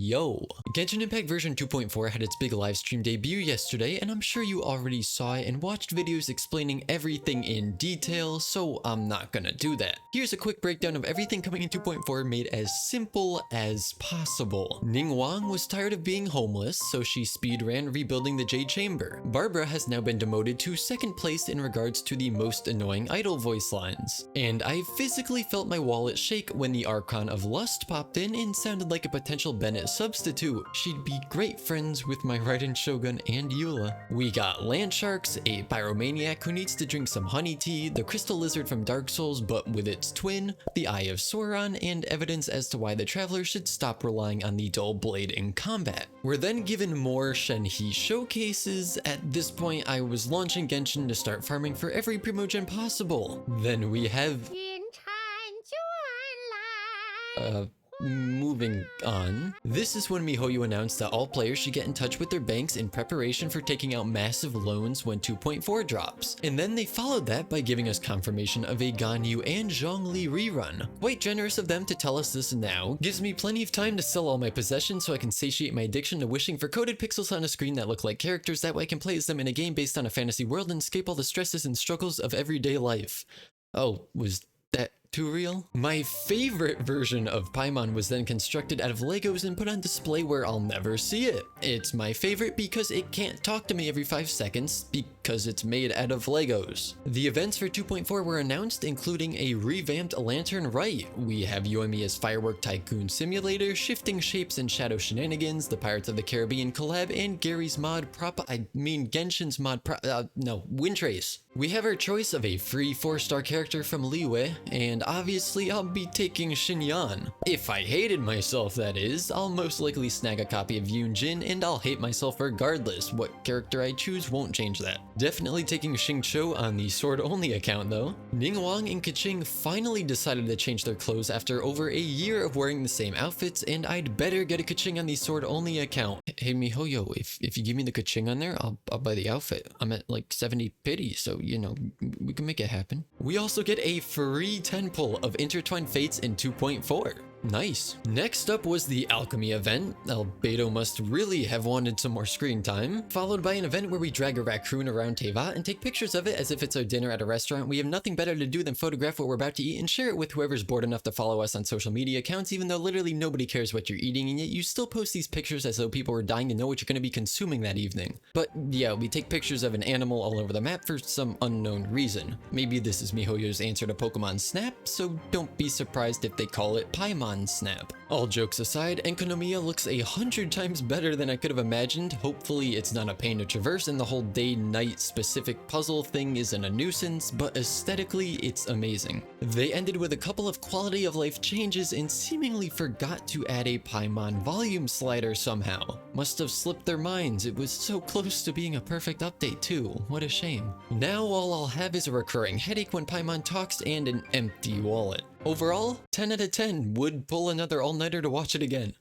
Yo! Genshin Impact version 2.4 had its big livestream debut yesterday, and I'm sure you already saw it and watched videos explaining everything in detail, so I'm not gonna do that. Here's a quick breakdown of everything coming in 2.4 made as simple as possible. Ningguang was tired of being homeless, so she speedran rebuilding the Jade Chamber. Barbara has now been demoted to second place in regards to the most annoying idol voice lines. And I physically felt my wallet shake when the Archon of Lust popped in and sounded like a potential Bennett substitute. She'd be great friends with my Raiden Shogun and Eula. We got land sharks, a pyromaniac who needs to drink some honey tea, the crystal lizard from Dark Souls but with its twin, the Eye of Sauron, and evidence as to why the traveler should stop relying on the dull blade in combat. We're then given more Shenhe showcases. At this point, I was launching Genshin to start farming for every primogen possible. Then we have moving on. This is when miHoYo announced that all players should get in touch with their banks in preparation for taking out massive loans when 2.4 drops. And then they followed that by giving us confirmation of a Ganyu and Zhongli rerun. Quite generous of them to tell us this now. Gives me plenty of time to sell all my possessions so I can satiate my addiction to wishing for coded pixels on a screen that look like characters. That way I can play as them in a game based on a fantasy world and escape all the stresses and struggles of everyday life. Oh, was that too real? My favorite version of Paimon was then constructed out of Legos and put on display where I'll never see it. It's my favorite because it can't talk to me every 5 seconds because it's made out of Legos. The events for 2.4 were announced, including a revamped Lantern Rite. We have Yoimiya's Firework Tycoon Simulator, Shifting Shapes and Shadow Shenanigans, the Pirates of the Caribbean collab, and Gary's mod Genshin's mod Windtrace. We have our choice of a free 4-star character from Liyue, and obviously I'll be taking Xinyan. If I hated myself, that is, I'll most likely snag a copy of Yunjin, and I'll hate myself regardless. What character I choose won't change that. Definitely taking Xingqiu on the sword only account though. Ningguang and Keqing finally decided to change their clothes after over a year of wearing the same outfits, and I'd better get a Keqing on the sword only account. Hey miHoYo, if you give me the Keqing on there, I'll buy the outfit. I'm at like 70 pity, so you know, we can make it happen. We also get a free 10 pull of Intertwined Fates in 2.4. Nice. Next up was the Alchemy event. Albedo must really have wanted some more screen time. Followed by an event where we drag a raccoon around Teyvat and take pictures of it as if it's our dinner at a restaurant. We have nothing better to do than photograph what we're about to eat and share it with whoever's bored enough to follow us on social media accounts, even though literally nobody cares what you're eating, and yet you still post these pictures as though people were dying to know what you're going to be consuming that evening. But yeah, we take pictures of an animal all over the map for some unknown reason. Maybe this is miHoYo's answer to Pokemon Snap, so don't be surprised if they call it Paimon Snap. All jokes aside, Enkanomiya looks 100 times better than I could have imagined. Hopefully it's not a pain to traverse and the whole day-night specific puzzle thing isn't a nuisance, but aesthetically it's amazing. They ended with a couple of quality of life changes and seemingly forgot to add a Paimon volume slider somehow. Must have slipped their minds. It was so close to being a perfect update too. What a shame. Now all I'll have is a recurring headache when Paimon talks and an empty wallet. Overall, 10 out of 10, would pull another all-nighter to watch it again.